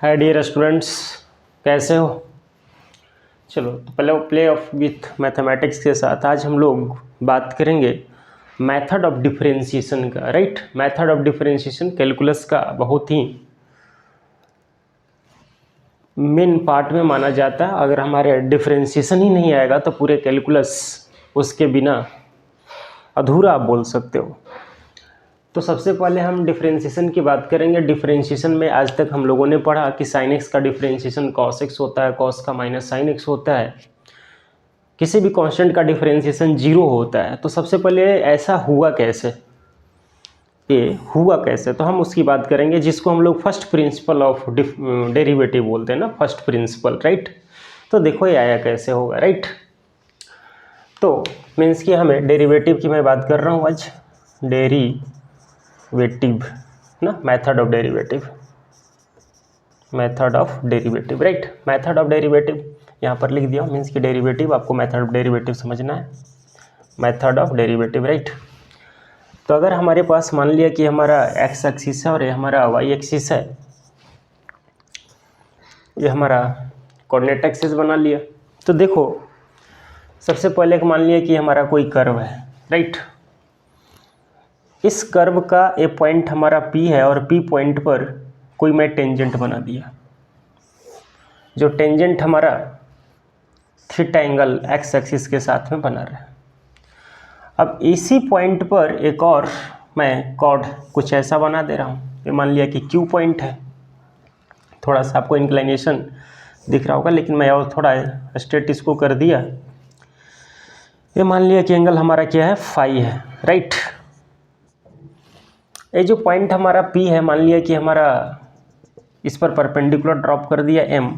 Hi dear students, कैसे हो। चलो तो पहले प्ले ऑफ विथ मैथमेटिक्स के साथ आज हम लोग बात करेंगे मेथड ऑफ डिफरेंशिएशन का। Right, method of differentiation calculus का बहुत ही मेन पार्ट में माना जाता है। अगर हमारे डिफरेंशिएशन ही नहीं आएगा तो पूरे कैलकुलस उसके बिना अधूरा आप बोल सकते हो। तो सबसे पहले हम डिफरेंशिएशन की बात करेंगे। डिफरेंशिएशन में आज तक हम लोगों ने पढ़ा कि साइन एक्स का डिफरेंशिएशन कॉस एक्स होता है, कॉस का माइनस साइन एक्स होता है, किसी भी कांस्टेंट का डिफरेंशिएशन जीरो होता है। तो सबसे पहले ऐसा हुआ कैसे, ये हुआ कैसे, तो हम उसकी बात करेंगे, जिसको हम लोग फर्स्ट प्रिंसिपल ऑफ डेरिवेटिव बोलते हैं ना, फर्स्ट प्रिंसिपल। राइट, तो देखो ये आया कैसे होगा। राइट, तो मीन्स कि हमें डेरिवेटिव की मैं बात कर रहा हूँ आज, डेरिवेटिव ना, method of derivative, method of derivative. Right, method of derivative यहाँ पर लिख दिया, मीन्स कि डेरिवेटिव, आपको मेथड ऑफ डेरिवेटिव समझना है, मेथड ऑफ डेरिवेटिव। राइट, तो अगर हमारे पास मान लिया कि हमारा एक्स एक्सिस है और ये हमारा वाई एक्सिस है, ये हमारा कोऑर्डिनेट एक्सिस बना लिया। तो देखो सबसे पहले मान लिया कि हमारा कोई कर्व है। राइट, इस कर्व का ए पॉइंट हमारा P है और P पॉइंट पर कोई मैं टेंजेंट बना दिया, जो टेंजेंट हमारा थीटा एंगल एक्स एक्सिस के साथ में बना रहा है। अब इसी पॉइंट पर एक और मैं कॉर्ड कुछ ऐसा बना दे रहा हूँ, ये मान लिया कि Q पॉइंट है। थोड़ा सा आपको इंक्लाइनेशन दिख रहा होगा, लेकिन मैं और थोड़ा स्ट्रेट इसको कर दिया। ये मान लिया कि एंगल हमारा क्या है, फाई है। राइट, ये जो पॉइंट हमारा P है, मान लिया कि हमारा इस पर परपेंडिकुलर ड्रॉप कर दिया M,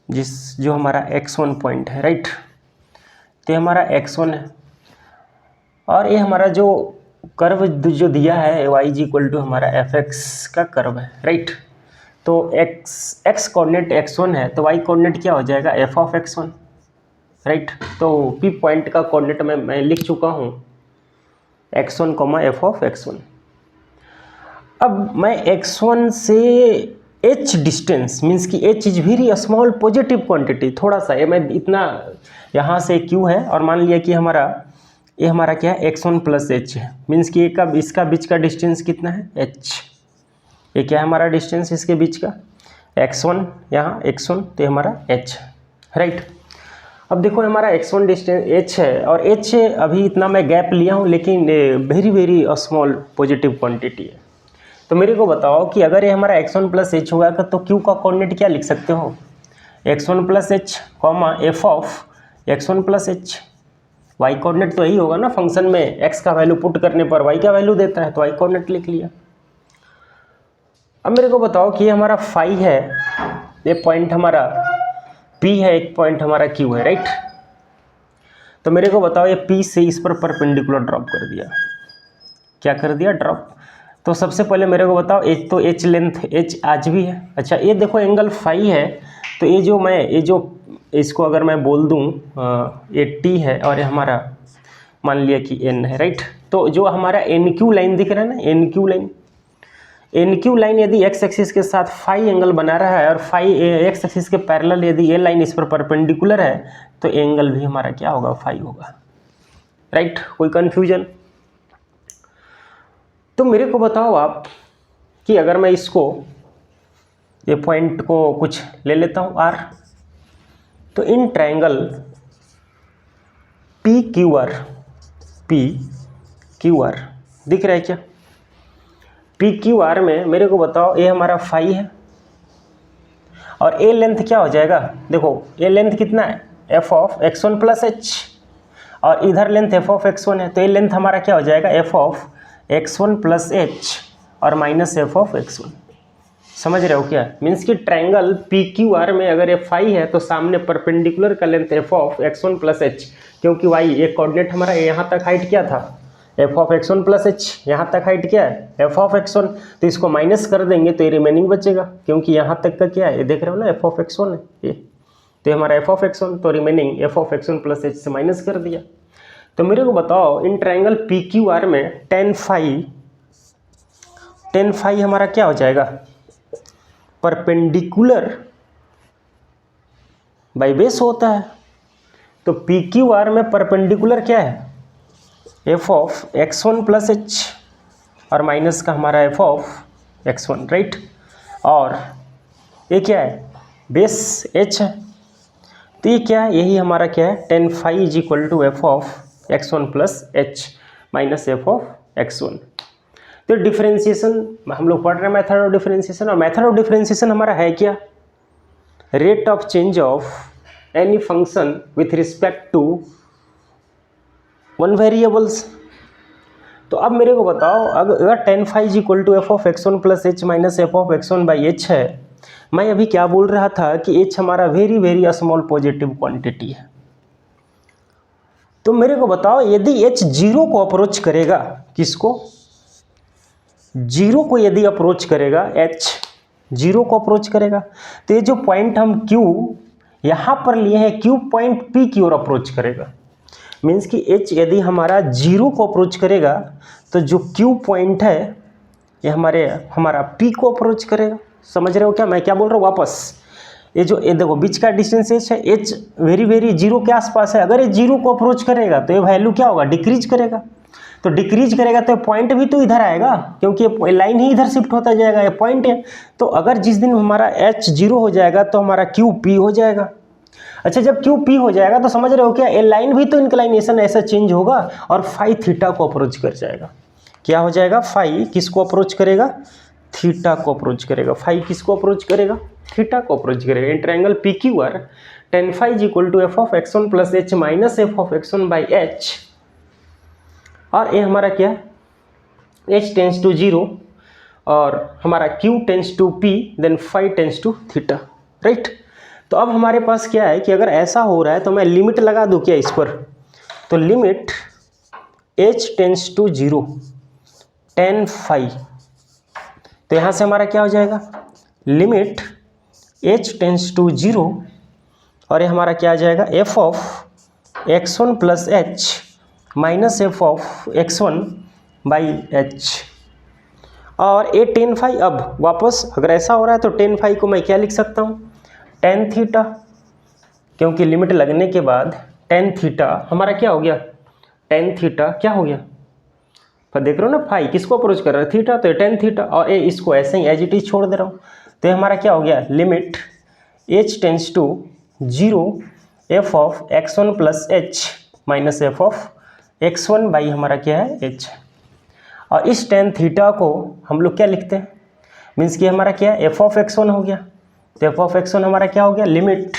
जो हमारा x1 पॉइंट है। राइट, तो ये हमारा x1 है और ये हमारा जो कर्व जो दिया है y इक्वल टू हमारा fx का कर्व है। राइट, तो x कोऑर्डिनेट x1 है, तो y कोऑर्डिनेट क्या हो जाएगा, f ऑफ x1। राइट, तो P पॉइंट का कोऑर्डिनेट मैं लिख चुका हूँ x1, f ऑफ x1। अब मैं x1 से h डिस्टेंस, मीन्स कि h is very small positive quantity, थोड़ा सा ये मैं इतना, यहाँ से q है और मान लिया कि ये हमारा क्या है, x1 प्लस h है, मीन्स कि इसका बीच का डिस्टेंस कितना है, h। ये क्या है हमारा डिस्टेंस इसके बीच का, x1, यहाँ x1, तो ये हमारा h। राइट, अब देखो हमारा x1 डिस्टेंस h है और h अभी इतना मैं गैप लिया हूँ, लेकिन very very small positive quantity है। तो मेरे को बताओ कि अगर ये हमारा x1 प्लस h होगा तो q का कोऑर्डिनेट क्या लिख सकते हो, x1 plus h comma f of x1 plus h। y coordinate तो यही होगा ना, फंक्शन में x का वैल्यू पुट करने पर y का वैल्यू देता है, तो y कोऑर्डिनेट लिख लिया। अब मेरे को बताओ कि ये हमारा फाई है, ये पॉइंट हमारा P है, एक पॉइंट हमारा Q है। राइट, तो मेरे को बताओ ये P से इस पर परपेंडिकुलर ड्रॉप कर दिया, क्या कर दिया, ड्रॉप। तो सबसे पहले मेरे को बताओ h, तो h लेंथ h आज भी है। अच्छा, ये देखो एंगल फाई है, तो ये जो इसको अगर मैं बोल दूं ये t है और ये हमारा मान लिया कि n है। राइट, तो जो हमारा NQ लाइन दिख रहा है ना, NQ लाइन यदि x एक्सिस के साथ फाई एंगल बना रहा है और फाई x एक्सिस के पैरेलल यदि ये लाइन इस पर परपेंडिकुलर है, तो एंगल भी हमारा क्या होगा, फाई होगा। राइट, कोई कंफ्यूजन। तो मेरे को बताओ आप कि अगर मैं इसको, ये पॉइंट को कुछ ले लेता हूँ R, तो इन ट्रायंगल PQR दिख रहा है क्या, PQR में मेरे को बताओ ये हमारा फाई है और ए लेंथ क्या हो जाएगा, देखो ए लेंथ कितना है, f of x1 plus h, और इधर लेंथ f ऑफ x1 है, तो ये लेंथ हमारा क्या हो जाएगा, f of x1 plus h और माइनस f ऑफ x1। समझ रहे हो क्या, मीन्स कि ट्रायंगल PQR में अगर ये फाई है तो सामने परपेंडिकुलर का length f of x1 plus h, क्योंकि y ये कोऑर्डिनेट हमारा यहाँ तक हाइट क्या था, f of x1 plus h, यहाँ तक हाइट क्या है, f ऑफ x1, तो इसको माइनस कर देंगे तो ये रिमेनिंग बचेगा, क्योंकि यहाँ तक का क्या है, ये देख रहे हो ना, f ऑफ x1 है ये, तो हमारा f ऑफ x1, तो remaining f of x1 plus h से माइनस कर दिया। तो मेरे को बताओ इन ट्रायंगल PQR में tan फाई हमारा क्या हो जाएगा, परपेंडिकुलर बाई बेस होता है। तो पी क्यू आर में परपेंडिकुलर क्या है, f of x1 plus h और माइनस का हमारा एफ ऑफ x1, राइट। और ये क्या है, बेस h है, तो ये क्या है, यही हमारा क्या है, tan phi is equal to F of x1 plus H minus F of x1। तो डिफरेंशिएशन हम लोग पढ़ रहे हैं, मेथड ऑफ डिफरेंशिएशन, और मेथड ऑफ डिफरेंशिएशन हमारा है क्या, rate of change of any function with respect to one variables. तो अब मेरे को बताओ, अगर tan phi is equal to F of x1 plus H minus F of x1 by H है, मैं अभी क्या बोल रहा था कि h हमारा very very small positive quantity है। तो मेरे को बताओ, यदि h जीरो को अप्रोच करेगा, किसको, जीरो को यदि अप्रोच करेगा, h जीरो को अप्रोच करेगा, तो ये जो पॉइंट हम Q यहाँ पर लिए हैं, Q पॉइंट P की ओर अप्रोच करेगा। मीन्स कि h यदि हमारा जीरो को अप्रोच करेगा तो जो Q पॉइंट है ये हमारा P को अप्रोच करेगा। समझ रहे हो क्या मैं क्या बोल रहा हूँ वापस, ये देखो बीच का डिस्टेंस h है, h वेरी वेरी जीरो के आसपास है। अगर ये जीरो को अप्रोच करेगा तो ये वैल्यू क्या होगा, डिक्रीज करेगा। तो डिक्रीज करेगा तो पॉइंट भी तो इधर आएगा, क्योंकि लाइन ही इधर शिफ्ट होता जाएगा, ये पॉइंट है। तो अगर जिस दिन हमारा h जीरो हो जाएगा तो हमारा Q P हो जाएगा। अच्छा, जब Q P हो जाएगा तो समझ रहे हो क्या, ये लाइन भी तो इंक्लाइनेशन ऐसा चेंज होगा और फाई थीटा को अप्रोच कर जाएगा। क्या हो जाएगा, फाई किसको अप्रोच करेगा, थीटा को अप्रोच करेगा। फाई किसको अप्रोच करेगा, थीटा को अप्रोच करेगा। In triangle P Q R tan phi is equal to F of x1 plus H minus F of x1 by h, और ये हमारा क्या है, h टेंस टू जीरो और हमारा q tends to p, then phi tends to theta, right. तो अब हमारे पास क्या है कि अगर ऐसा हो रहा है तो मैं लिमिट लगा दूं क्या इस पर, तो limit h tends to zero tan phi, तो यहाँ से हमारा क्या हो जाएगा, limit h tends to zero और ये हमारा क्या आ जाएगा, f of x1 plus H minus F of x1 by h. और ये tan phi अब वापस अगर ऐसा हो रहा है तो tan phi को मैं क्या लिख सकता हूँ, tan थीटा, क्योंकि लिमिट लगने के बाद tan थीटा हमारा क्या हो गया, tan थीटा क्या हो गया, पर देख रहे हो ना, फाई किसको अप्रोच कर रहा है, थीटा, तो tan थीटा, और ये इसको ऐसे ही एज इट इज छोड़ दे रहा हूँ। तो ये हमारा क्या हो गया, limit h tends to zero f of x1 plus H minus F of x1 by हमारा क्या है h। और इस tan थीटा को हम लोग क्या लिखते हैं, मीन्स कि हमारा क्या है, एफ ऑफ x1 हो गया। तो एफ ऑफ x1 हमारा क्या हो गया, limit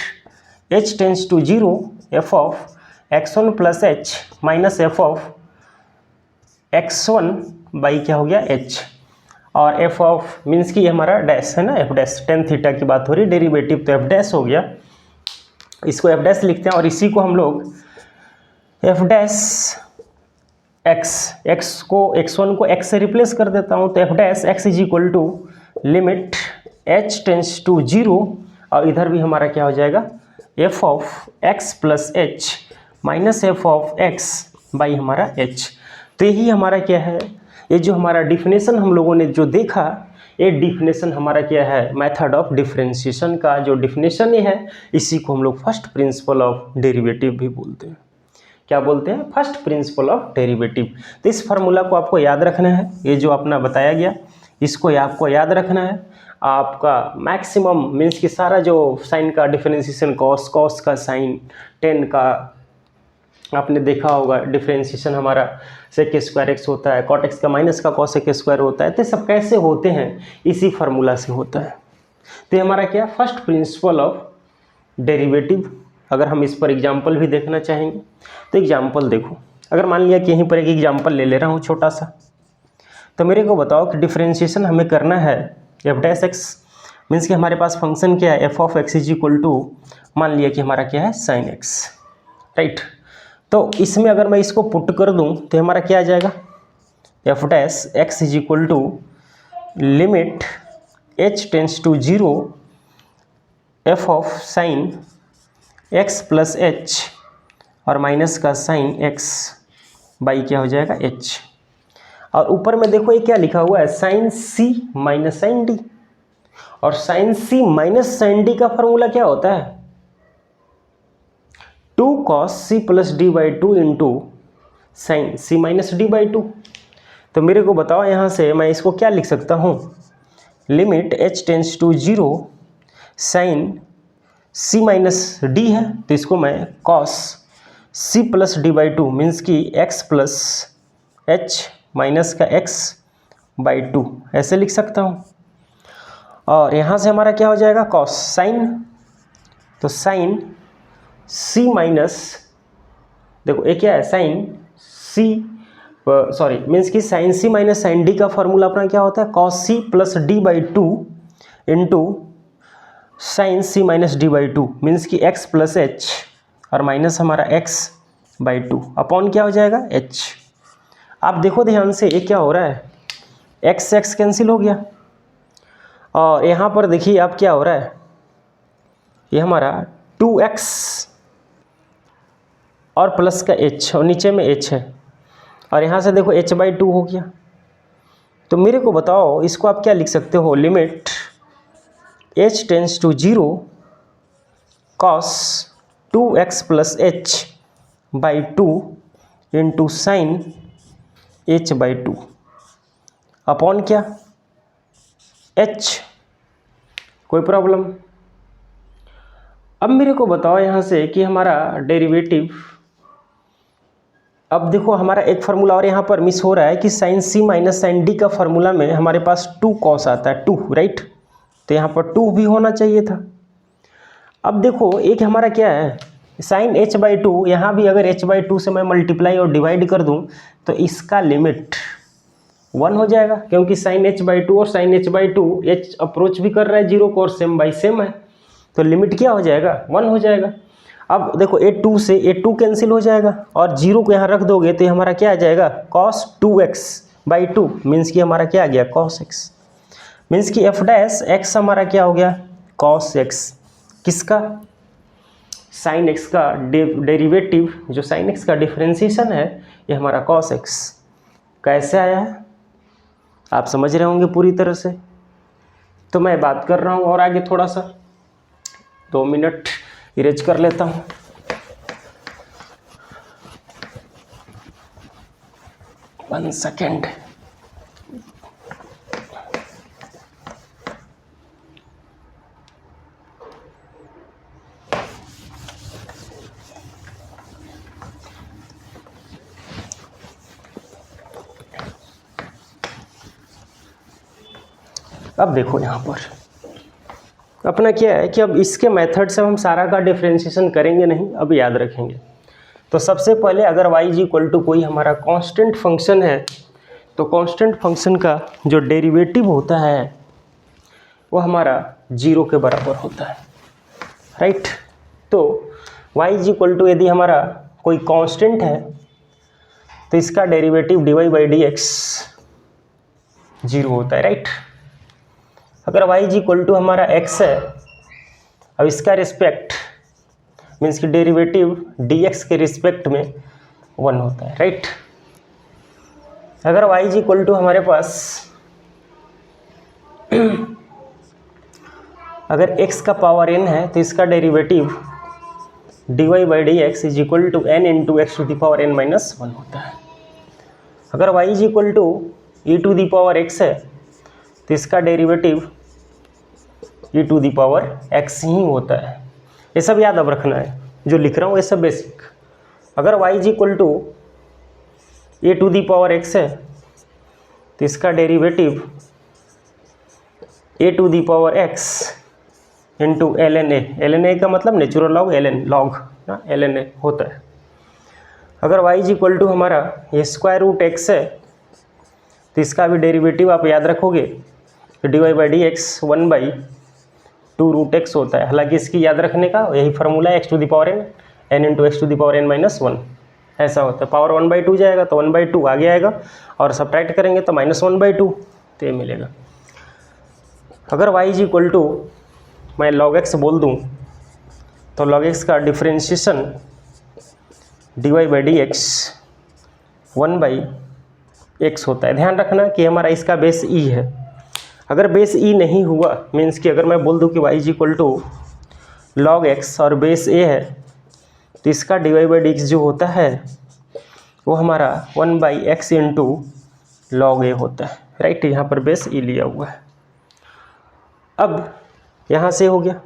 h tends to zero f of x1 plus H minus F of x1 by क्या हो गया h। और एफ ऑफ मीन्स कि हमारा डैश है ना, एफ डैश, tan थीटा की बात हो रही, डेरिवेटिव तो एफ डैश हो गया, इसको एफ डैश लिखते हैं। और इसी को हम लोग एफ डैश x को x1 को x से रिप्लेस कर देता हूँ, तो f dash x is equal to limit h tends to zero, और इधर भी हमारा क्या हो जाएगा, f of x plus H minus F of x by हमारा h। तो यही हमारा क्या है, ये जो हमारा डिफिनेशन हम लोगों ने जो देखा, ये डिफिनेशन हमारा क्या है, मेथड ऑफ डिफरेंशिएशन का जो डिफिनेशन है, इसी को हम लोग फर्स्ट प्रिंसिपल ऑफ डेरिवेटिव भी बोलते हैं। क्या बोलते हैं, फर्स्ट प्रिंसिपल ऑफ डेरिवेटिव। तो इस फार्मूला को आपको याद रखना है, ये जो अपना बताया गया इसको आपको याद रखना है। आपका मैक्सिमम मीन्स कि सारा जो साइन का डिफरेंशिएशन, कॉस का साइन, टेन का आपने देखा होगा डिफरेंशिएशन हमारा सेक स्क्वायर एक्स होता है, कॉट एक्स का माइनस का कॉस एक्स स्क्वायर होता है। तो सब कैसे होते हैं, इसी फार्मूला से होता है। तो हमारा क्या, फर्स्ट प्रिंसिपल ऑफ डेरिवेटिव। अगर हम इस पर एग्जांपल भी देखना चाहेंगे तो एग्जांपल देखो, अगर मान लिया कि यहीं पर एक एग्जांपल ले ले रहा हूँ छोटा सा, तो मेरे को बताओ कि डिफरेंशिएशन हमें करना है एफ डैश एक्स, मीन्स कि हमारे पास फंक्शन क्या है, f of x is equal to, मान लिया कि हमारा क्या है, साइन एक्स, राइट। तो इसमें अगर मैं इसको पुट कर दूं तो हमारा क्या आ जाएगा, f dash x is equal to limit h tends to zero f of sine x plus h और माइनस का साइन एक्स बाई क्या हो जाएगा h। और ऊपर में देखो ये क्या लिखा हुआ है, sine c minus sine d। और sine c minus sine d का फॉर्मूला क्या होता है? 2 cos c plus d by two into sine c minus d by two. तो मेरे को बताओ यहाँ से मैं इसको क्या लिख सकता हूँ? Limit h tends to 0 sine c minus d है, तो इसको मैं cos c plus d by two means कि x प्लस h माइनस का x बाई टू ऐसे लिख सकता हूँ। और यहाँ से हमारा क्या हो जाएगा? cos साइन, तो साइन c माइनस, देखो ये क्या है? साइन c सॉरी मीन्स कि sine c minus sine d का फॉर्मूला अपना क्या होता है? cos c plus d by two into sine c minus d by two means कि x प्लस h और माइनस हमारा x बाई टू अपॉन क्या हो जाएगा? h। आप देखो ध्यान से ये क्या हो रहा है? x x कैंसिल हो गया और यहाँ पर देखिए अब क्या हो रहा है? ये हमारा 2x और प्लस का h और नीचे में h है और यहाँ से देखो h बाई टू हो गया। तो मेरे को बताओ इसको आप क्या लिख सकते हो? Limit h tends to 0 cos 2x plus h by two into sine h by two upon क्या? h। कोई प्रॉब्लम? अब मेरे को बताओ यहाँ से कि हमारा डेरिवेटिव, अब देखो हमारा एक फार्मूला और यहाँ पर मिस हो रहा है कि sine c minus sine d का फार्मूला में हमारे पास 2 cos आता है, 2 राइट, तो यहाँ पर 2 भी होना चाहिए था। अब देखो एक हमारा क्या है? साइन h बाई टू, यहाँ भी अगर h बाई टू से मैं मल्टीप्लाई और डिवाइड कर दूँ तो इसका लिमिट 1 हो जाएगा, क्योंकि साइन h बाई टू और sine h by two h approach भी कर रहा है 0 को और सेम बाई सेम है, तो लिमिट क्या हो जाएगा? 1 हो जाएगा। अब देखो a2 से a2 कैंसिल हो जाएगा और 0 को यहाँ रख दोगे तो हमारा क्या आ जाएगा? cos 2x by two means कि हमारा क्या आ गया? cos x मीन्स कि f डैश x हमारा क्या हो गया? cos x। किसका? साइन x का डेरिवेटिव, जो साइन x का डिफ्रेंशिएशन है ये हमारा cos x। कैसे आया है आप समझ रहे होंगे पूरी तरह से। तो मैं बात कर रहा हूँ और आगे थोड़ा सा 2 मिनट इरेज कर लेता हूँ। One second. अब देखो यहाँ पर अपना क्या है कि अब इसके मेथड से हम सारा का डिफरेंशिएशन करेंगे नहीं, अब याद रखेंगे। तो सबसे पहले अगर y इज इक्वल टू कोई हमारा कांस्टेंट फंक्शन है तो कांस्टेंट फंक्शन का जो डेरिवेटिव होता है वो हमारा 0 के बराबर होता है, राइट। तो y इज इक्वल टू यदि हमारा कोई कांस्टेंट है तो इसका derivative dy by d x 0 होता है, राइट। अगर y इज इक्वल टू हमारा x है, अब इसका रिस्पेक्ट मीन्स कि डेरिवेटिव dx के रिस्पेक्ट में 1 होता है, राइट। अगर y इज इक्वल टू हमारे पास अगर x का पावर n है तो इसका derivative dy by d x is equal to n into x to the power n minus 1 होता है। अगर y is equal to e to the power x है तो इसका derivative e to the power x ही होता है। ये सब याद अब रखना है, जो लिख रहा हूँ ये सब बेसिक। अगर y is equal to a to the power x है तो इसका derivative a to the power x into ln a का मतलब नेचुरल लॉग log ना ln a होता है। अगर y इज इक्वल टू हमारा ये स्क्वायर रूट x है तो इसका भी डेरिवेटिव आप याद रखोगे तो dy by d x 1 by 2 root x होता है। हालांकि इसकी याद रखने का यही फार्मूला है, x to the power n into x to the power n minus 1 ऐसा होता है। पावर 1 बाई 2 जाएगा तो 1 बाई 2 आगे आएगा और सब्ट्रैक्ट करेंगे तो माइनस 1 बाई 2 तो ये मिलेगा। अगर y इज इक्वल टू मैं log x बोल दूँ तो log x का differentiation dy by d x 1 by x होता है। ध्यान रखना कि हमारा इसका बेस e है। अगर बेस ई नहीं हुआ मीन्स कि अगर मैं बोल दूं कि y is equal to log x और बेस ए है तो इसका डिवाइड बाई डी एक्स जो होता है वो हमारा 1/x इंटू लॉग ए होता है, राइट। यहाँ पर बेस ई लिया हुआ है। अब यहाँ से हो गया।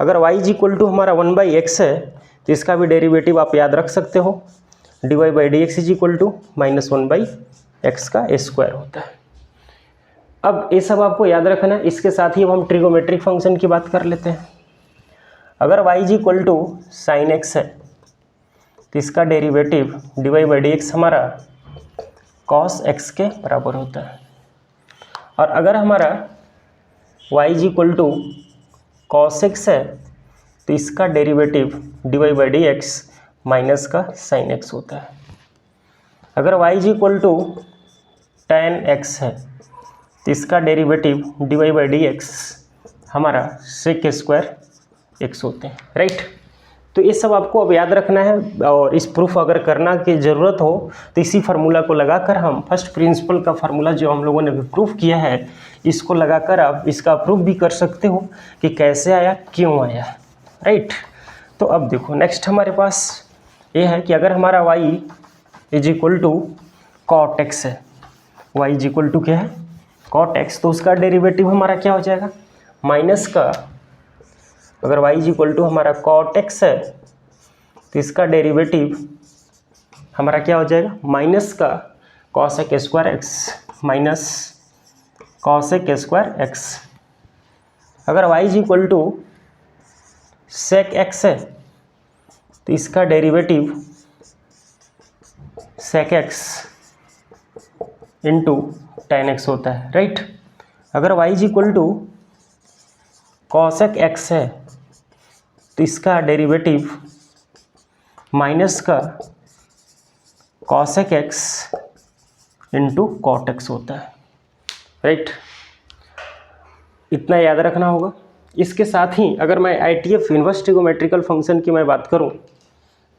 अगर y इज इक्वल टू हमारा 1/x है तो इसका भी डेरिवेटिव आप याद रख सकते हो, divide by d x is equal to -1/x का स्क्वायर होता है। अब ये सब आपको याद रखना है। इसके साथ ही अब हम ट्रिगोमेट्रिक फंक्शन की बात कर लेते हैं। अगर y is equal to sine x है तो इसका derivative divide by d x हमारा कॉस एक्स के बराबर होता है। और अगर हमारा y is equal to cos x है तो इसका derivative divide by d x minus का साइन एक्स होता है। अगर y is equal to tan x है तो इसका derivative divide by d x हमारा सेक स्क्वायर एक्स होते हैं, राइट। तो ये सब आपको अब याद रखना है। और इस प्रूफ अगर करना की ज़रूरत हो तो इसी फार्मूला को लगाकर हम फर्स्ट प्रिंसिपल का फार्मूला जो हम लोगों ने भी प्रूफ किया है इसको लगाकर आप इसका प्रूफ भी कर सकते हो कि कैसे आया, क्यों आया, राइट। तो अब देखो नेक्स्ट हमारे पास ये है कि अगर हमारा y is equal to cot x है, y इज इक्वल टू क्या है कॉट एक्स, तो उसका डेरिवेटिव हमारा क्या हो जाएगा माइनस का। अगर y इज इक्वल टू हमारा कॉट एक्स है तो इसका डेरिवेटिव हमारा क्या हो जाएगा माइनस का cosec square x minus cosec square x. अगर y is equal to sec x है तो इसका derivative sec x into tan x होता है, राइट। अगर y is equal to cosec x है तो इसका डेरिवेटिव माइनस का cosec x into cot x होता है, राइट। इतना याद रखना होगा। इसके साथ ही अगर मैं ITF इन्वर्स ट्रिगोमेट्रिकल फंक्शन की मैं बात करूं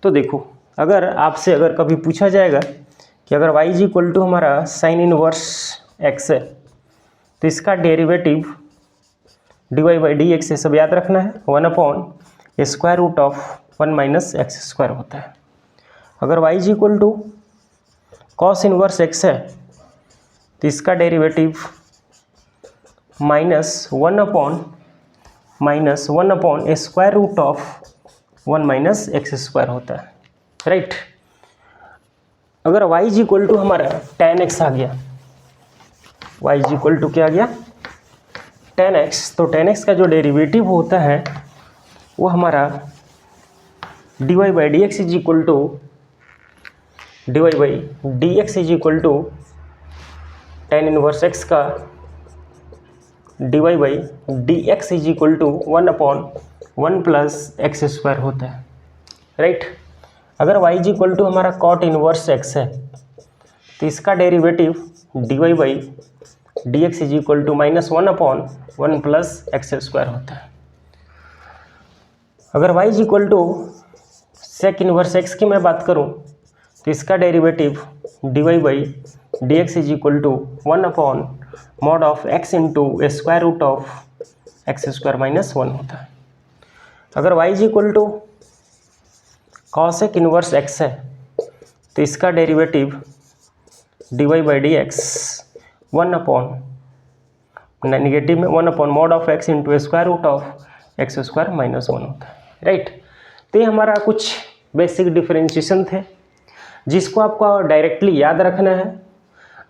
तो देखो, अगर आपसे अगर कभी पूछा जाएगा कि अगर y इज इक्वल टू हमारा साइन इनवर्स एक्स है तो इसका derivative divide by d x ये सब याद रखना है 1/√(1 - x² होता है। अगर y is equal to cos inverse x है तो इसका डेरिवेटिव -1/((1 - x² होता है, राइट। अगर y इज इक्वल टू हमारा tan x आ गया, y इज इक्वल टू क्या आ गया tan x, तो tan x का जो डेरिवेटिव होता है वो हमारा divide by d x is equal to divide by d x is equal to tan inverse x का divide by d x is equal to 1/(1 + x² होता है, राइट। अगर y इज इक्वल टू हमारा cot inverse x है तो इसका derivative divide by d x is equal to -1/(1 + x² होता है। अगर y is equal to sec inverse x की मैं बात करूं तो इसका derivative divide by d x is equal to 1/(x into x² - 1 होता है। अगर y is equal to cosec inverse x है तो इसका derivative divide by d x 1/(- negative में 1/(x इंटू x² - 1 होता है, राइट। तो ये हमारा कुछ बेसिक डिफरेंशिएशन थे जिसको आपको डायरेक्टली याद रखना है।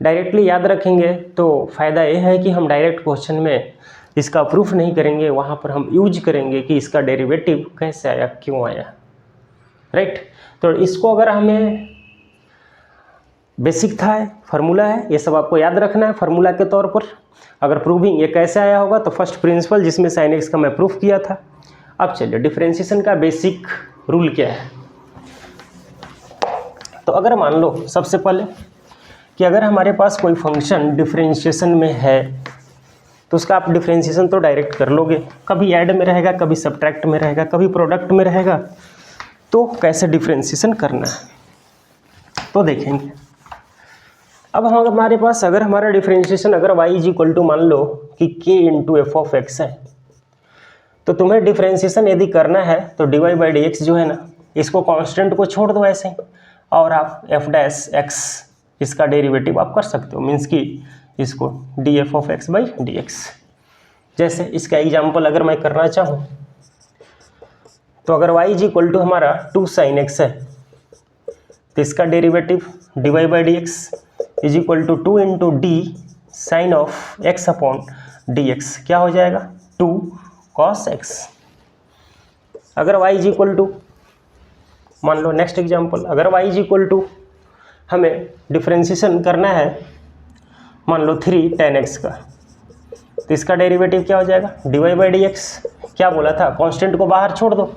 डायरेक्टली याद रखेंगे तो फ़ायदा ये है कि हम डायरेक्ट क्वेश्चन में इसका प्रूफ नहीं करेंगे, वहाँ पर हम यूज करेंगे कि इसका डेरिवेटिव कैसे आया, क्यों आया, राइट। तो इसको अगर हमें बेसिक था फार्मूला है, ये सब आपको याद रखना है फार्मूला के तौर पर। अगर प्रूविंग ये कैसे आया होगा तो फर्स्ट प्रिंसिपल जिसमें साइन एक्स का मैं प्रूफ किया था। अब चलिए डिफरेंशिएशन का बेसिक रूल क्या है। तो अगर मान लो सबसे पहले कि अगर हमारे पास कोई फंक्शन डिफरेंशिएशन में है तो उसका आप डिफरेंशिएशन तो डायरेक्ट कर लोगे, कभी ऐड में रहेगा, कभी सब्ट्रैक्ट में रहेगा, कभी प्रोडक्ट में रहेगा। तो कैसे डिफरेंशिएशन करना है तो देखेंगे। अब हम हमारे पास अगर हमारा डिफरेंशिएशन अगर y इज इक्वल टू मान लो कि k into F of x है, तो तुम्हें डिफरेंशिएशन यदि करना है तो dy बाई डी एक्स जो है ना, इसको कांस्टेंट को छोड़ दो ऐसे ही, और आप एफ डैश एक्स इसका डेरिवेटिव आप कर सकते हो, मीन्स कि इसको D F of x by d x. जैसे इसका एग्जाम्पल अगर मैं करना चाहूँ तो अगर y इज इक्वल टू हमारा 2 sin x है, तो इसका derivative d y by d x is equal to 2 into d sine of x upon d x, क्या हो जाएगा 2 cos x। अगर y इज इक्वल टू मान लो नेक्स्ट एग्जांपल, अगर y इज इक्वल टू हमें डिफरेंशिएशन करना है मान लो 3 tan x का, तो इसका डेरिवेटिव क्या हो जाएगा d y by d x, क्या बोला था कांस्टेंट को बाहर छोड़ दो,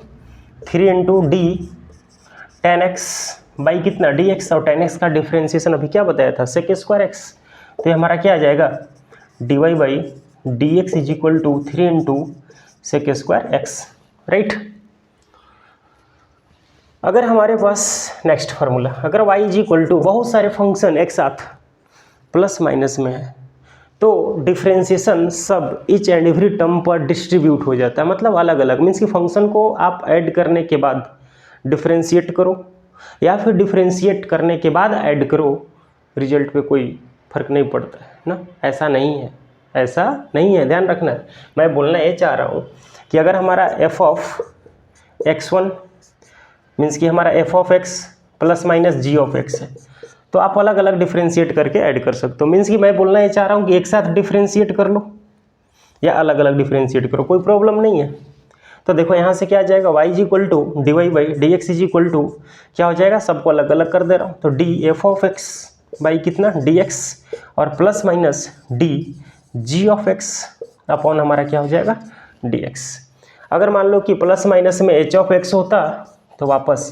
3 into d tan x by कितना डी एक्स, और टेन एक्स का डिफरेंशिएशन अभी क्या बताया था सेक स्क्वायर एक्स, तो ये हमारा क्या आ जाएगा d y by d x is equal to 3 into sec square x, right. अगर हमारे पास नेक्स्ट फार्मूला, अगर y इज इक्वल टू बहुत सारे फंक्शन एक साथ प्लस माइनस में है, तो डिफरेंशिएशन सब ईच एंड एवरी टर्म पर डिस्ट्रीब्यूट हो जाता है, मतलब अलग अलग, मीन्स कि फंक्शन को आप ऐड करने के बाद डिफरेंशिएट करो या फिर डिफरेंशिएट करने के बाद ऐड करो, रिजल्ट पे कोई फर्क नहीं पड़ता है ना, ऐसा नहीं है, ऐसा नहीं है, ध्यान रखना है। मैं बोलना ये चाह रहा हूँ कि अगर हमारा एफ ऑफ x1 मीन्स कि हमारा f of x plus minus g of x है, तो आप अलग अलग डिफरेंशिएट करके ऐड कर सकते हो, मीन्स कि मैं बोलना ये चाह रहा हूँ कि एक साथ डिफरेंशिएट कर लो या अलग अलग डिफरेंशिएट करो, कोई प्रॉब्लम नहीं है। तो देखो यहाँ से क्या आ जाएगा y is equal to d y by d x is equal to क्या हो जाएगा, सबको अलग अलग कर दे रहा हूँ, तो D F of x by कितना डी एक्स और plus minus D G of x upon हमारा क्या हो जाएगा डी एक्स। अगर मान लो कि प्लस माइनस में एच ऑफ एक्स होता तो वापस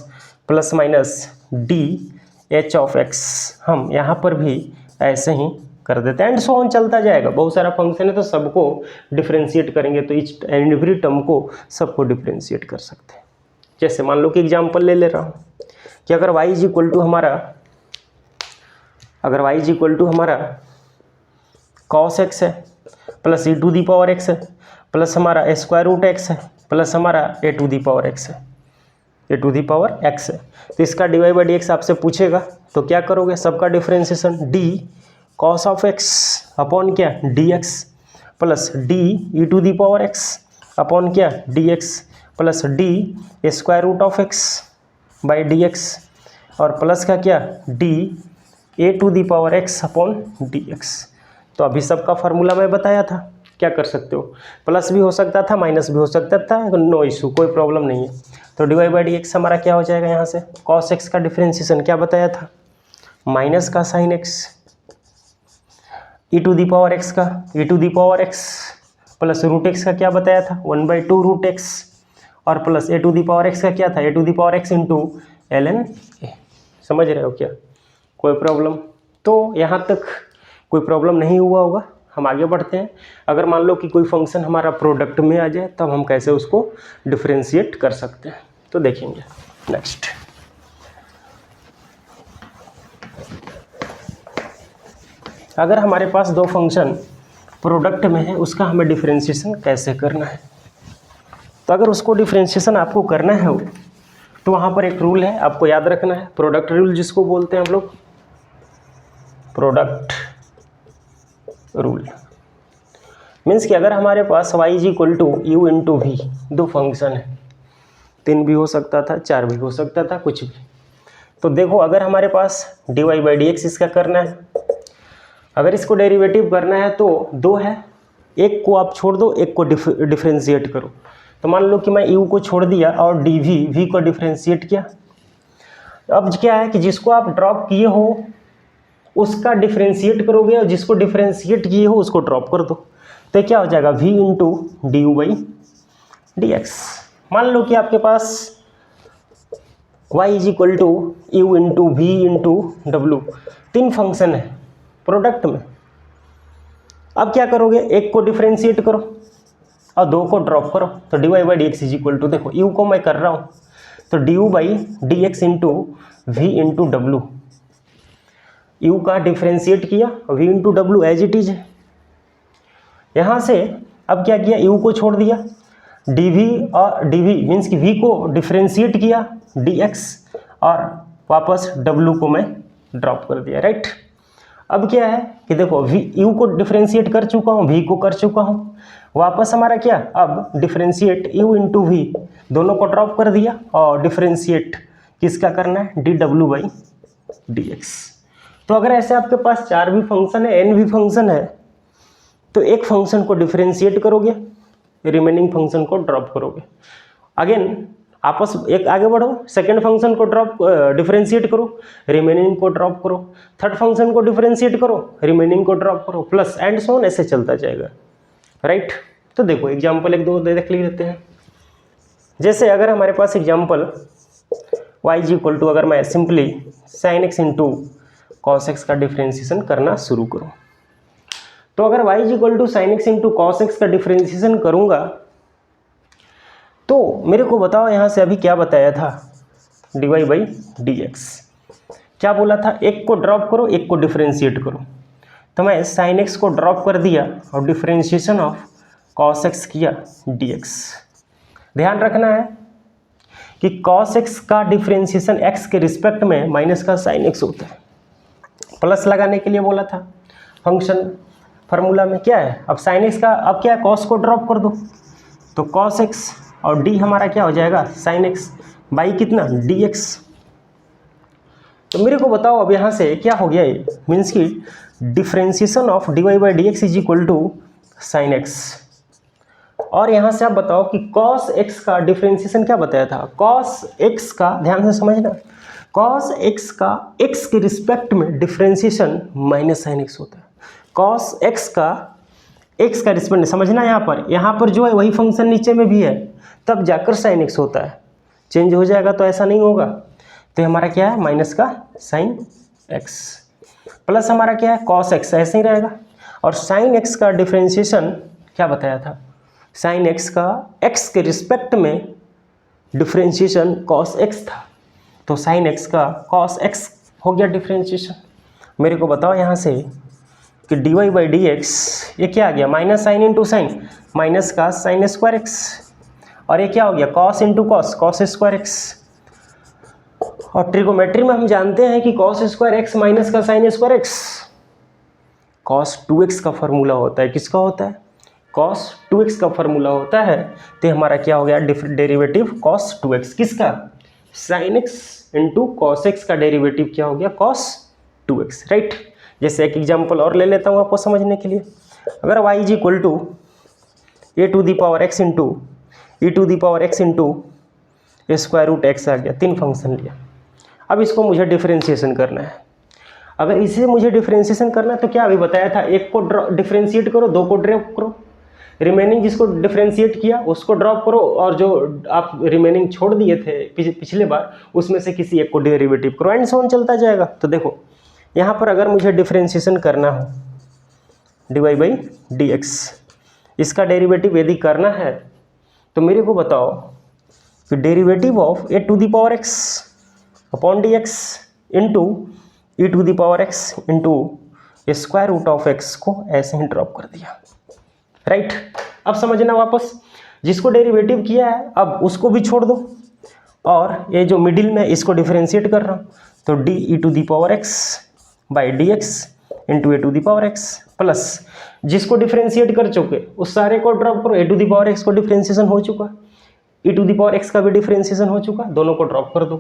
plus minus D H of x हम यहाँ पर भी ऐसे ही कर देते हैं, एंड सो ऑन चलता जाएगा। बहुत सारा फंक्शन है तो सबको डिफरेंशिएट करेंगे तो इच एंड एवरी टर्म को सबको डिफरेंशिएट कर सकते हैं। जैसे मान लो कि एग्जांपल ले रहा हूँ कि अगर y इज इक्वल टू हमारा, अगर y इज इक्वल टू हमारा cos x है plus e to the power x है प्लस हमारा स्क्वायर रूट x है प्लस हमारा a to the power x है, a to the power x है, तो इसका d y by d x आपसे पूछेगा तो क्या करोगे, सबका differentiation d cos of x upon क्या d x plus d e to the power x upon क्या d x plus d square root of x by d x और plus का क्या d a to the power x upon d x. तो अभी सबका formula मैं बताया था, क्या कर सकते हो, प्लस भी हो सकता था माइनस भी हो सकता था, नो इशू, कोई प्रॉब्लम नहीं है। तो d y by d x हमारा क्या हो जाएगा, यहाँ से कॉस एक्स का डिफरेंशिएशन क्या बताया था माइनस का sine x e to the power x का e to the power x plus root x का क्या बताया था 1/2 रूट एक्स और plus a to the power x का क्या था a to the power x into l n a. समझ रहे हो क्या, कोई प्रॉब्लम, तो यहाँ तक कोई प्रॉब्लम नहीं हुआ होगा। हम आगे बढ़ते हैं। अगर मान लो कि कोई फंक्शन हमारा प्रोडक्ट में आ जाए तब हम कैसे उसको डिफरेंशिएट कर सकते हैं, तो देखेंगे नेक्स्ट। अगर हमारे पास दो फंक्शन प्रोडक्ट में है उसका हमें डिफरेंशिएशन कैसे करना है, तो अगर उसको डिफरेंशिएशन आपको करना है तो वहाँ पर एक रूल है आपको याद रखना है, प्रोडक्ट रूल जिसको बोलते हैं हम लोग, प्रोडक्ट रूल मीन्स कि अगर हमारे पास y is equal to u into v दो फंक्शन है, 3 भी हो सकता था 4 भी हो सकता था कुछ भी, तो देखो अगर हमारे पास d y by d x इसका करना है, अगर इसको डेरिवेटिव करना है तो 2 है, एक को आप छोड़ दो एक को डिफरेंशिएट करो। तो मान लो कि मैं u को छोड़ दिया और डी वी को डिफरेंशिएट किया। अब क्या है कि जिसको आप ड्रॉप किए हो उसका डिफरेंशिएट करोगे और जिसको डिफरेंशिएट किए हो उसको ड्रॉप कर दो, तो क्या हो जाएगा v into d u by d x. मान लो कि आपके पास y is equal to u into v into डब्ल्यू 3 फंक्शन है प्रोडक्ट में। अब क्या करोगे, एक को डिफरेंशिएट करो और 2 को ड्रॉप करो, तो d y by d x is equal to, देखो u को मैं कर रहा हूँ तो d u by d x into v into डब्ल्यू, u का डिफ्रेंशिएट किया, v इंटू डब्ल्यू एज इट इज है। यहाँ से अब क्या किया, u को छोड़ दिया, dv और dv मीन्स कि v को डिफ्रेंशिएट किया dx और वापस w को मैं ड्रॉप कर दिया, राइट। अब क्या है कि देखो u को डिफ्रेंशिएट कर चुका हूँ, v को कर चुका हूँ, वापस हमारा क्या, अब डिफ्रेंशिएट u इंटू वी दोनों को ड्रॉप कर दिया और डिफ्रेंशिएट किसका करना है, dw बाई dx। तो अगर ऐसे आपके पास 4 भी फंक्शन है, n भी फंक्शन है, तो एक फंक्शन को डिफ्रेंशिएट करोगे, रिमेनिंग फंक्शन को ड्रॉप करोगे। अगेन आपस एक आगे बढ़ो, सेकेंड फंक्शन को डिफ्रेंशिएट करो, रिमेनिंग को ड्रॉप करो, थर्ड फंक्शन को डिफ्रेंशिएट करो, रिमेनिंग को ड्रॉप करो, प्लस एंड सो ऑन, ऐसे चलता जाएगा, राइट। तो देखो एग्जाम्पल एक दो देख लेते हैं। जैसे अगर हमारे पास example y is equal to, अगर मैं simply sine x into cos x का डिफ्रेंशिएशन करना शुरू करूँ, तो अगर y is equal to sine x into cos x का डिफ्रेंशिएशन करूँगा तो मेरे को बताओ यहाँ से अभी क्या बताया था, dy बाई डी एक्स। क्या बोला था, एक को ड्रॉप करो, एक को डिफ्रेंशिएट करो। तो मैं साइन एक्स को ड्रॉप कर दिया और डिफ्रेंशिएशन ऑफ कॉस एक्स किया dx। ध्यान रखना है कि कॉस एक्स का डिफ्रेंशिएशन x के रिस्पेक्ट में माइनस का साइन एक्स होता है। प्लस लगाने के लिए बोला था फंक्शन फार्मूला में, क्या है अब साइन एक्स का, अब क्या है कॉस को ड्रॉप कर दो, तो कॉस एक्स और d हमारा क्या हो जाएगा, साइन एक्स बाई कितना, dx। तो मेरे को बताओ अब यहाँ से क्या हो गया, ये मीन्स कि differentiation of dy by d x is equal to sine x. और यहाँ से आप बताओ कि cos x का डिफ्रेंशिएशन क्या बताया था, cos x का, ध्यान से समझना, cos x का x के रिस्पेक्ट में डिफ्रेंशिएशन माइनस साइन x होता है। cos x का x का रिस्पेक्ट समझना, यहाँ पर जो है वही फंक्शन नीचे में भी है, तब जाकर साइन x होता है, चेंज हो जाएगा तो ऐसा नहीं होगा। तो हमारा क्या है, माइनस का साइन x, प्लस हमारा क्या है cos x, ऐसे ही रहेगा। और साइन x का डिफ्रेंशिएशन क्या बताया था, साइन x का x के रिस्पेक्ट में डिफ्रेंशिएशन cos x था, तो साइन x का cos x हो गया डिफ्रेंशिएशन। मेरे को बताओ यहाँ से कि dy बाई डी एक्स, ये क्या आ गया, minus sine into sine, minus का साइन स्क्वायर एक्स, और ये क्या हो गया, cos into cos, cos square x. और ट्रिगोमेट्री में हम जानते हैं कि cos स्क्वायर एक्स माइनस का sine square x cos 2x का फॉर्मूला होता है, किसका होता है, cos 2x का फॉर्मूला होता है। तो हमारा क्या हो गया, डेरिवेटिव cos 2x, किसका, sin x into cos x का डेरिवेटिव क्या हो गया, cos 2x, राइट। जैसे एक एग्जांपल और ले लेता हूँ आपको समझने के लिए। अगर y is equal to a to the power x into e to the power x into square root x आ गया, 3 फंक्शन लिया। अब इसको मुझे डिफ्रेंशिएशन करना है। अगर इसे मुझे डिफ्रेंशिएशन करना है तो क्या अभी बताया था, एक को डिफ्रेंशिएट करो, 2 को ड्रॉप करो, रिमेनिंग जिसको डिफ्रेंशिएट किया उसको ड्रॉप करो, और जो आप रिमेनिंग छोड़ दिए थे पिछले बार उसमें से किसी एक को डेरिवेटिव करो, एंड सो ऑन चलता जाएगा। तो देखो यहाँ पर अगर मुझे डिफ्रेंशिएशन करना हो dy बाई डी एक्स, इसका डेरिवेटिव यदि करना है तो मेरे को बताओ कि derivative of a to the power x upon d x into e to the power x into square root of x को ऐसे ही ड्रॉप कर दिया, राइट। अब समझना वापस, जिसको डेरिवेटिव किया है अब उसको भी छोड़ दो, और ये जो मिडिल में इसको डिफरेंशिएट कर रहा हूँ, तो d e to the power x by d x into a to the power x, plus जिसको डिफरेंशिएट कर चुके उस सारे को ड्रॉप करो, a to the power x को डिफरेंशिएशन हो चुका, e to the power x का भी डिफरेंशिएशन हो चुका, दोनों को ड्रॉप कर दो।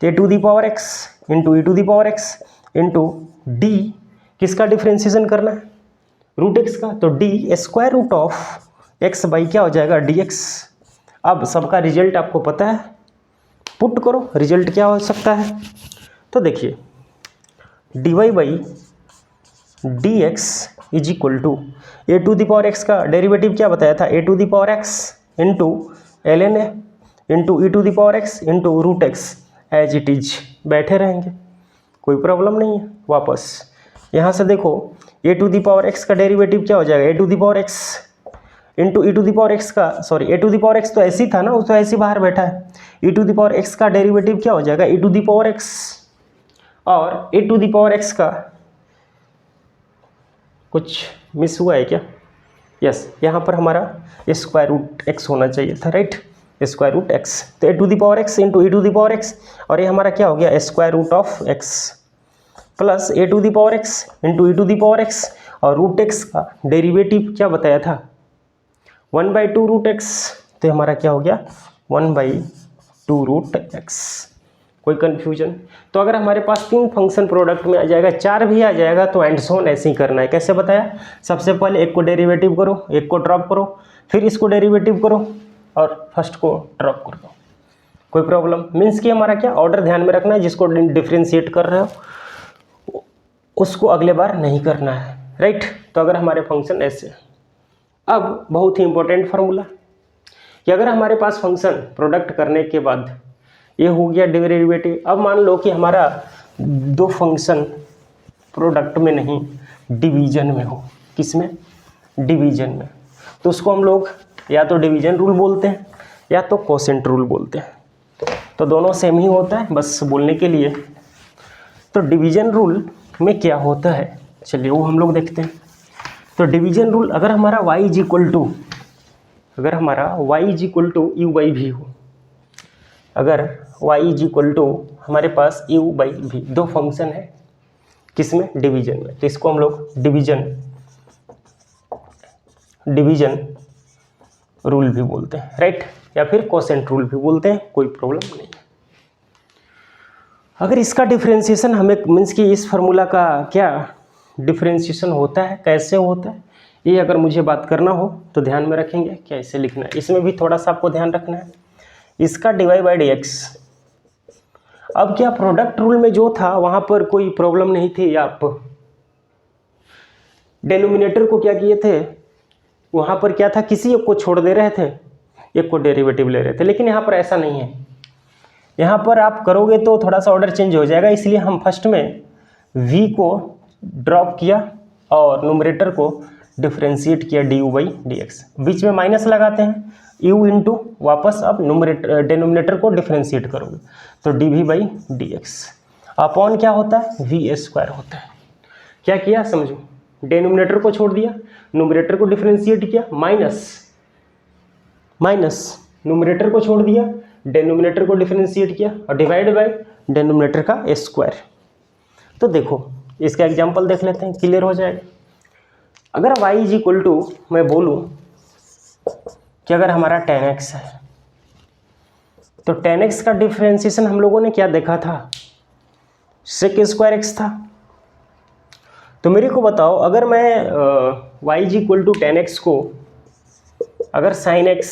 तो a to the power x into e to the power x into d किसका डिफरेंशिएशन करना है, रूट एक्स का, तो d square root of x by क्या हो जाएगा, डी एक्स। अब सबका रिजल्ट आपको पता है, पुट करो, रिजल्ट क्या हो सकता है, तो देखिए d y by d x is equal to a to the power x का डेरिवेटिव क्या बताया था, a to the power x into l n a into e to the power x into root x as it is, बैठे रहेंगे, कोई problem नहीं है। वापस यहाँ से देखो a to the power x का डेरिवेटिव क्या हो जाएगा, a to the power x into e to the power x का, sorry a to the power x तो ऐसे ही था ना, वो तो ऐसे ही बाहर बैठा है, ई टू दी पावर एक्स का डेरिवेटिव क्या हो जाएगा, ई टू दी पावर एक्स, और ए टू दी पावर एक्स का कुछ मिस हुआ है क्या? यस, यहाँ पर हमारा स्क्वायर रूट एक्स होना चाहिए था, राइट, स्क्वायर रूट एक्स। तो a to the power x into e to the power x, और ये हमारा क्या हो गया, square root of x plus a to the power x into e to the power x, और root x का derivative क्या बताया था, 1/2 रूट एक्स। तो हमारा क्या हो गया, 1/2 रूट एक्स। कोई कन्फ्यूजन? तो अगर हमारे पास 3 फंक्शन प्रोडक्ट में आ जाएगा, 4 भी आ जाएगा, तो एंड सो ऑन ऐसे ही करना है। कैसे बताया, सबसे पहले एक को डेरिवेटिव करो, एक को ड्रॉप करो, फिर इसको डेरिवेटिव करो और फर्स्ट को ड्रॉप कर दो। कोई प्रॉब्लम? मीन्स कि हमारा क्या ऑर्डर ध्यान में रखना है, जिसको डिफ्रेंशिएट कर रहे हो उसको अगले बार नहीं करना है, राइट। तो अगर हमारे फंक्शन ऐसे, अब बहुत ही इंपॉर्टेंट फार्मूला कि अगर हमारे पास फंक्शन प्रोडक्ट करने के बाद ये हो गया डेरिवेटिव, अब मान लो कि हमारा 2 फंक्शन प्रोडक्ट में नहीं डिवीजन में हो। किस में? डिवीजन में। तो उसको हम लोग या तो डिवीजन रूल बोलते हैं या तो कोसेंट रूल बोलते हैं। तो दोनों सेम ही होता है, बस बोलने के लिए। तो डिवीजन रूल में क्या होता है, चलिए वो हम लोग देखते हैं। तो डिवीजन रूल, अगर हमारा y इज इक्वल टू, अगर हमारा y is equal to u by भी हो, अगर y इज इक्वल टू हमारे पास u बाई भी, 2 फंक्शन है किसमें, डिवीजन में, तो इसको हम लोग डिवीजन रूल भी बोलते हैं, राइट, या फिर कोसेंट रूल भी बोलते हैं, कोई प्रॉब्लम नहीं है। अगर इसका डिफरेंशिएशन हमें, मीन्स कि इस फार्मूला का क्या डिफरेंशिएशन होता है, कैसे होता है, ये अगर मुझे बात करना हो तो ध्यान में रखेंगे कैसे लिखना है। इसमें भी थोड़ा सा आपको ध्यान रखना है, इसका dy बाई डी एक्स। अब क्या प्रोडक्ट रूल में जो था वहाँ पर कोई प्रॉब्लम नहीं थी, आप डेनोमिनेटर को क्या किए थे, वहाँ पर क्या था, किसी एक को छोड़ दे रहे थे, एक को डेरिवेटिव ले रहे थे। लेकिन यहाँ पर ऐसा नहीं है, यहाँ पर आप करोगे तो थोड़ा सा ऑर्डर चेंज हो जाएगा। इसलिए हम फर्स्ट में v को ड्रॉप किया और न्यूमरेटर को डिफ्रेंशिएट किया du बाई डी एक्स, बीच में माइनस लगाते हैं, u इंटू वापस अब न्यूमरेटर डेनोमिनेटर को डिफ्रेंशिएट करोगे तो dv by d x upon क्या होता है, v स्क्वायर होता है। क्या किया समझो, डेनोमिनेटर को छोड़ दिया, न्यूमरेटर को डिफ्रेंशिएट किया, माइनस न्यूमरेटर को छोड़ दिया, डेनोमिनेटर को डिफरेंशिएट किया और डिवाइड बाय डेनोमिनेटर का स्क्वायर। तो देखो इसका एग्जांपल देख लेते हैं, क्लियर हो जाएगा। अगर y इज इक्वल टू, मैं बोलूँ कि अगर हमारा tan x है, तो tan x का डिफरेंशिएशन हम लोगों ने क्या देखा था, sec स्क्वायर x था। तो मेरे को बताओ, अगर मैं y is equal to tan x को अगर sin x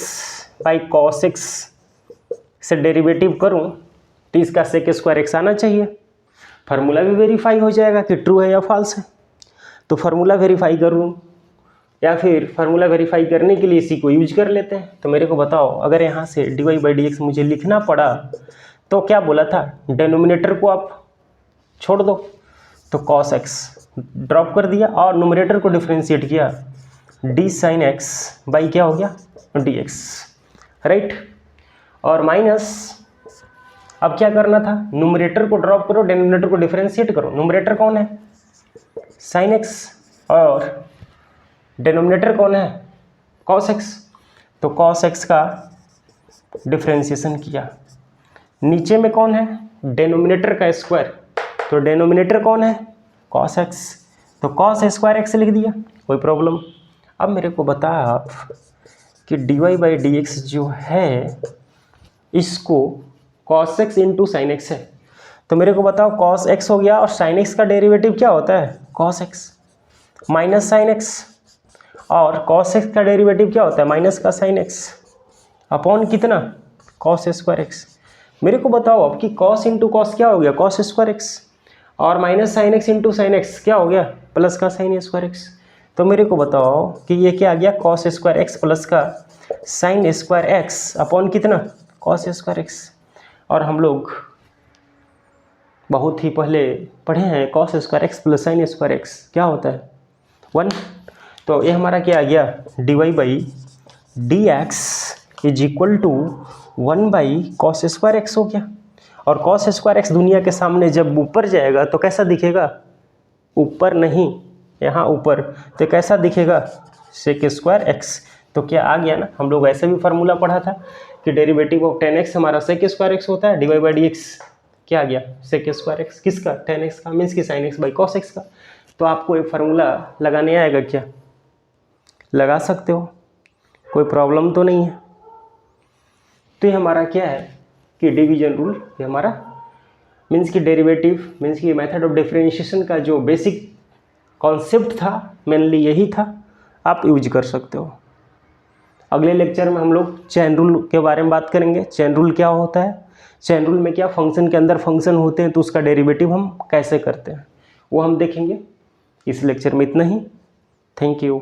by cos x से डेरिवेटिव करूं तो इसका sec स्क्वायर x आना चाहिए। फार्मूला भी वेरीफाई हो जाएगा कि ट्रू है या फॉल्स है। तो फार्मूला वेरीफाई करूं या फिर फार्मूला वेरीफाई करने के लिए इसी को यूज कर लेते हैं। तो मेरे को बताओ, अगर यहाँ से dy बाई डी एक्स मुझे लिखना पड़ा तो क्या बोला था, डेनोमिनेटर को आप छोड़ दो, तो cos x ड्रॉप कर दिया और न्यूमरेटर को डिफरेंशिएट किया, d sin x बाई क्या हो गया, dx, राइट। और माइनस, अब क्या करना था, न्यूमरेटर को ड्रॉप करो, डेनोमिनेटर को डिफरेंशिएट करो। न्यूमरेटर कौन है, sin x, और डेनोमिनेटर कौन है, cos x। तो cos x का डिफरेंशिएशन किया, नीचे में कौन है, डेनोमिनेटर का स्क्वायर, तो डेनोमिनेटर कौन है, cos x, तो cos स्क्वायर x लिख दिया, कोई प्रॉब्लम। अब मेरे को बता आप कि dy बाई डी एक्स जो है इसको cos x into sign x है। तो मेरे को बताओ cos x हो गया और sin x का डेरिवेटिव क्या होता है, cos x minus sine x, और cos x का डेरिवेटिव क्या होता है, माइनस का साइन x, अपॉन कितना, cos स्क्वायर x। मेरे को बताओ अब कि cos इंटू कॉस क्या हो गया, cos स्क्वायर x, और minus sine x into sine x क्या हो गया, प्लस का साइन स्क्वायर x। तो मेरे को बताओ कि ये क्या आ गया, cos स्क्वायर x प्लस का साइन स्क्वायर x अपॉन कितना, cos स्क्वायर x। और हम लोग बहुत ही पहले पढ़े हैं cos square x plus sine square x क्या होता है, 1। तो ये हमारा क्या आ गया, dy by d x is equal to 1 by cos square x हो गया। और cos स्क्वायर x दुनिया के सामने जब ऊपर जाएगा तो कैसा दिखेगा, ऊपर नहीं, यहाँ ऊपर, तो कैसा दिखेगा, सेक स्क्वायर एक्स। तो क्या आ गया ना, हम लोग ऐसे भी फार्मूला पढ़ा था कि डेरिवेटिव ऑफ 10x हमारा सेक स्क्वायर एक्स होता है, डिवाइड बाई डी एक्स क्या आ गया, सेक स्क्वायर एक्स किसका, 10x का, मीन्स की sign x by cos x का। तो आपको एक फार्मूला लगाने आएगा क्या, लगा सकते हो, कोई प्रॉब्लम तो नहीं है। तो ये हमारा क्या है कि डिवीजन रूल, ये हमारा मीन्स की डेरिवेटिव मीन्स की मेथड ऑफ डिफरेंशिएशन का जो बेसिक कॉन्सेप्ट था मेनली यही था, आप यूज कर सकते हो। अगले लेक्चर में हम लोग चेन रूल के बारे में बात करेंगे। चेन रूल क्या होता है, चेन रूल में क्या फंक्शन के अंदर फंक्शन होते हैं तो उसका डेरिवेटिव हम कैसे करते हैं वो हम देखेंगे। इस लेक्चर में इतना ही। Thank you.